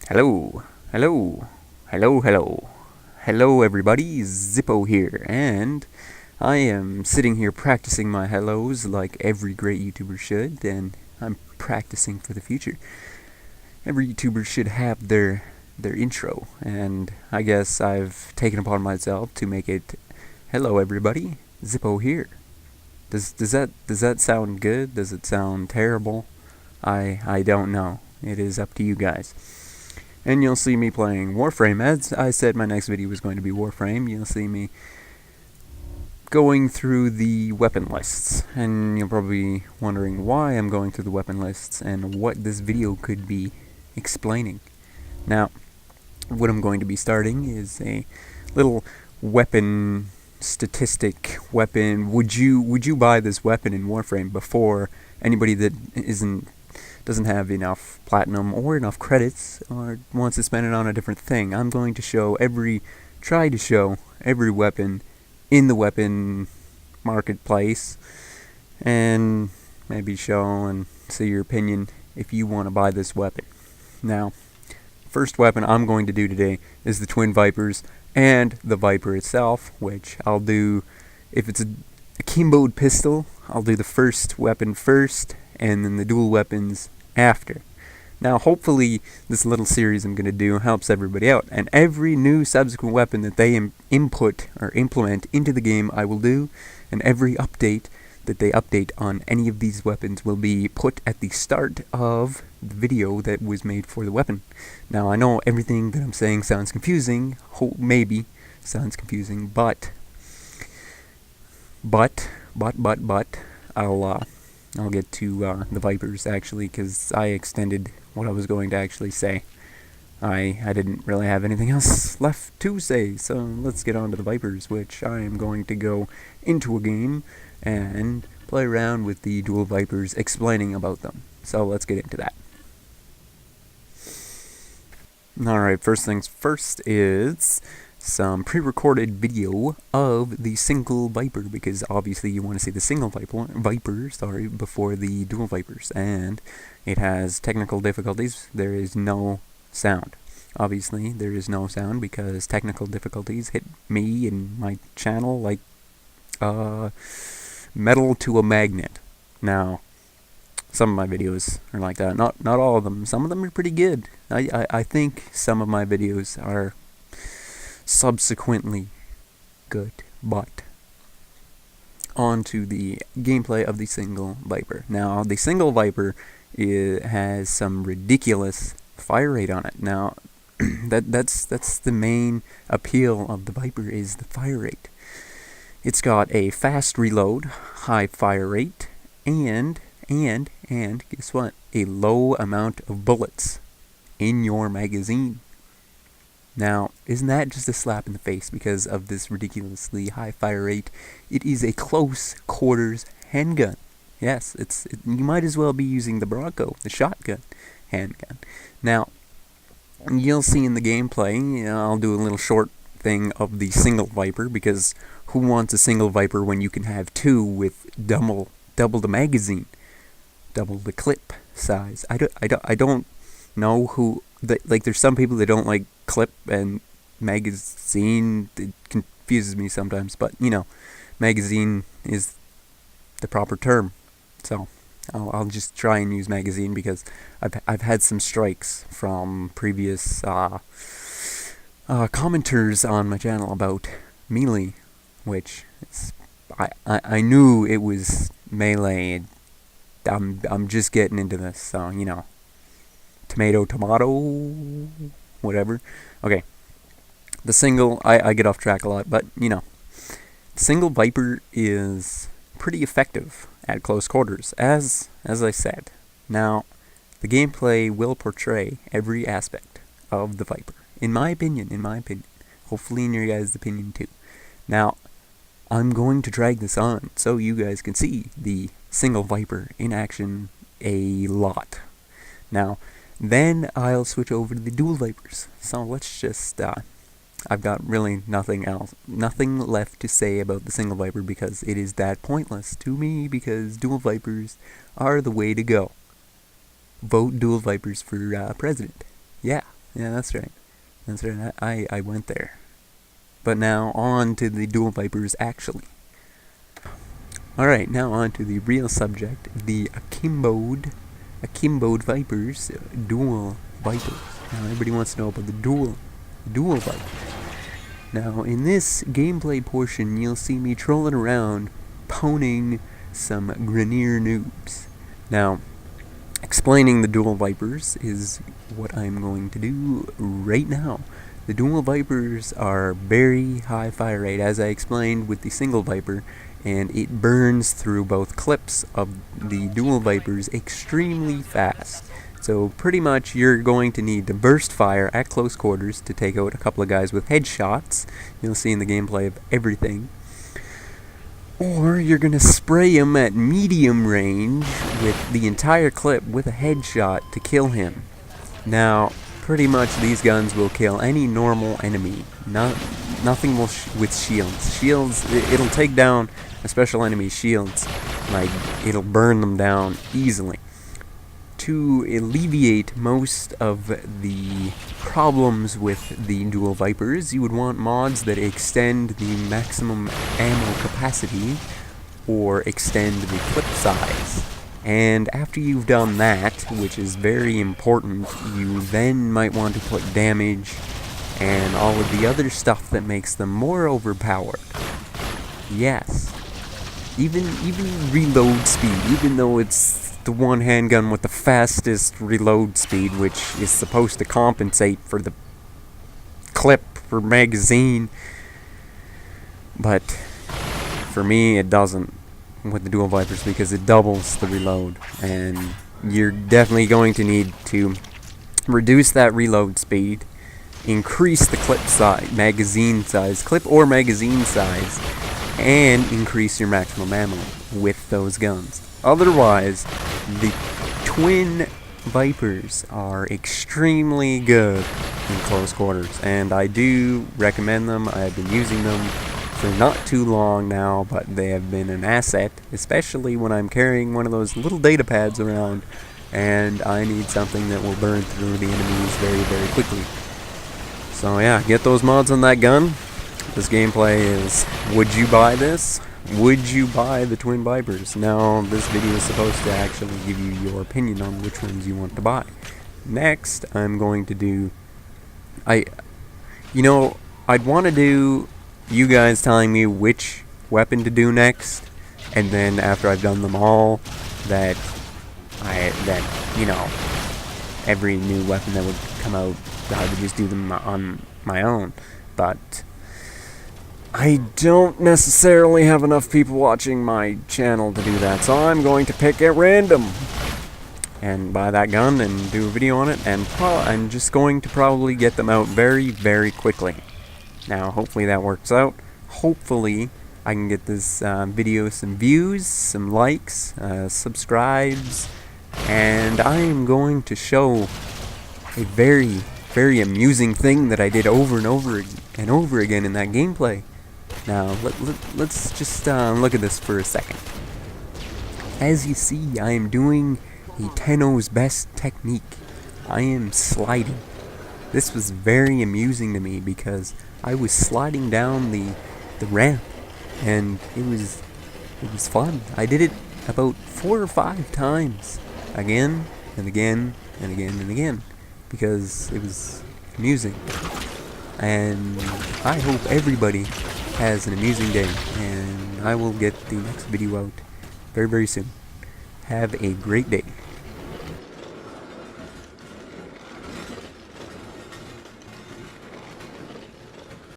Hello, hello, hello everybody, Zippo here, and I am sitting here practicing my hellos like every great YouTuber should, and I'm practicing for the future. Every YouTuber should have their intro, and I guess I've taken upon myself to make it, hello everybody, Zippo here. Does that sound good? Does it sound terrible? I don't know. It is up to you guys. And you'll see me playing Warframe. As I said, my next video was going to be Warframe. You'll see me going through the weapon lists. And you're probably wondering why I'm going through the weapon lists and what this video could be explaining. Now, what I'm going to be starting is a little weapon statistic weapon. Would you buy this weapon in Warframe before anybody that doesn't have enough platinum or enough credits or wants to spend it on a different thing? I'm going to try to show every weapon in the weapon marketplace, and maybe show and say your opinion if you want to buy this weapon. Now, first weapon I'm going to do today is the Twin Vipers and the Viper itself, which I'll do, if it's a kimboed pistol, I'll do the first weapon first and then the dual weapons after. Now, hopefully this little series I'm going to do helps everybody out, and every new subsequent weapon that they input or implement into the game I will do, and every update that they update on any of these weapons will be put at the start of the video that was made for the weapon. Now, I know everything that I'm saying sounds confusing, maybe sounds confusing, but I'll get to the Vipers, actually, because I extended what I was going to actually say. I didn't really have anything else left to say, so let's get on to the Vipers, which I am going to go into a game and play around with the dual Vipers, explaining about them. So let's get into that. Alright, first things first is some pre-recorded video of the single Viper, because obviously you want to see the single Viper before the dual Vipers, and it has technical difficulties. There is no sound. Obviously there is no sound because technical difficulties hit me and my channel like metal to a magnet. Now, some of my videos are like that. Not all of them. Some of them are pretty good. I think some of my videos are subsequently good, but on to the gameplay of the single Viper. Now, the single Viper has some ridiculous fire rate on it. Now, that's the main appeal of the Viper, is the fire rate. It's got a fast reload, high fire rate, and guess what? A low amount of bullets in your magazine. Now, isn't that just a slap in the face because of this ridiculously high fire rate? It is a close quarters handgun. Yes, you might as well be using the Bronco, the shotgun handgun. Now, you'll see in the gameplay, I'll do a little short thing of the single Viper, because who wants a single Viper when you can have two with double the magazine, double the clip size? I don't know who, like, there's some people that don't like clip and magazine. It confuses me sometimes, but magazine is the proper term, so I'll just try and use magazine, because I've had some strikes from previous commenters on my channel about melee, which I knew it was melee. I'm just getting into this, so tomato, whatever. Okay, the single, I get off track a lot, but the single Viper is pretty effective at close quarters, as I said. Now, the gameplay will portray every aspect of the Viper, in my opinion. Hopefully in your guys' opinion too. Now, I'm going to drag this on so you guys can see the single Viper in action a lot. Now, then I'll switch over to the dual Vipers. So let's just, I've got really nothing left to say about the single Viper, because it is that pointless to me, because dual Vipers are the way to go. Vote dual Vipers for president. Yeah, Yeah, that's right. That's right. I went there. But now on to the dual vipers actually. Alright, now on to the real subject, the Akimbode Vipers, dual Vipers. Now everybody wants to know about the dual Vipers. Now in this gameplay portion, you'll see me trolling around, poning some Grenier noobs. Now, explaining the dual Vipers is what I'm going to do right now. The dual Vipers are very high fire rate, as I explained with the single Viper, and it burns through both clips of the dual Vipers extremely fast. So pretty much you're going to need to burst fire at close quarters to take out a couple of guys with headshots. You'll see in the gameplay of everything. Or you're going to spray him at medium range with the entire clip with a headshot to kill him. Now, pretty much these guns will kill any normal enemy. Nothing will with shields. Shields, it'll take down a special enemy's shields. Like, it'll burn them down easily. To alleviate most of the problems with the dual Vipers, you would want mods that extend the maximum ammo capacity or extend the clip size. And after you've done that, which is very important, you then might want to put damage and all of the other stuff that makes them more overpowered. Yes. Even reload speed, even though it's the one handgun with the fastest reload speed, which is supposed to compensate for the clip or magazine, but for me it doesn't with the dual Vipers because it doubles the reload, and you're definitely going to need to reduce that reload speed, increase the clip size, clip or magazine size, and increase your maximum ammo with those guns. Otherwise, the twin Vipers are extremely good in close quarters, and I do recommend them. I've been using them for not too long now, but they have been an asset, especially when I'm carrying one of those little data pads around and I need something that will burn through the enemies very, very quickly. So yeah, get those mods on that gun. This gameplay is, would you buy this? Would you buy the twin Vipers? Now, this video is supposed to actually give you your opinion on which ones you want to buy. Next, I'm going to do... I'd want to do you guys telling me which weapon to do next, and then after I've done them all, every new weapon that would come out, I would just do them on my own. But I don't necessarily have enough people watching my channel to do that, so I'm going to pick at random and buy that gun and do a video on it, and I'm just going to probably get them out very, very quickly. Now, hopefully that works out. Hopefully I can get this video some views, some likes, subscribes, and I am going to show a very, very amusing thing that I did over and over again in that gameplay. Now, let's just look at this for a second. As you see, I am doing a Tenno's best technique. I am sliding. This was very amusing to me because I was sliding down the ramp, and it was fun. I did it about 4 or 5 times, again and again and again and again, because it was amusing. And I hope everybody has an amusing day, and I will get the next video out very, very soon. Have a great day.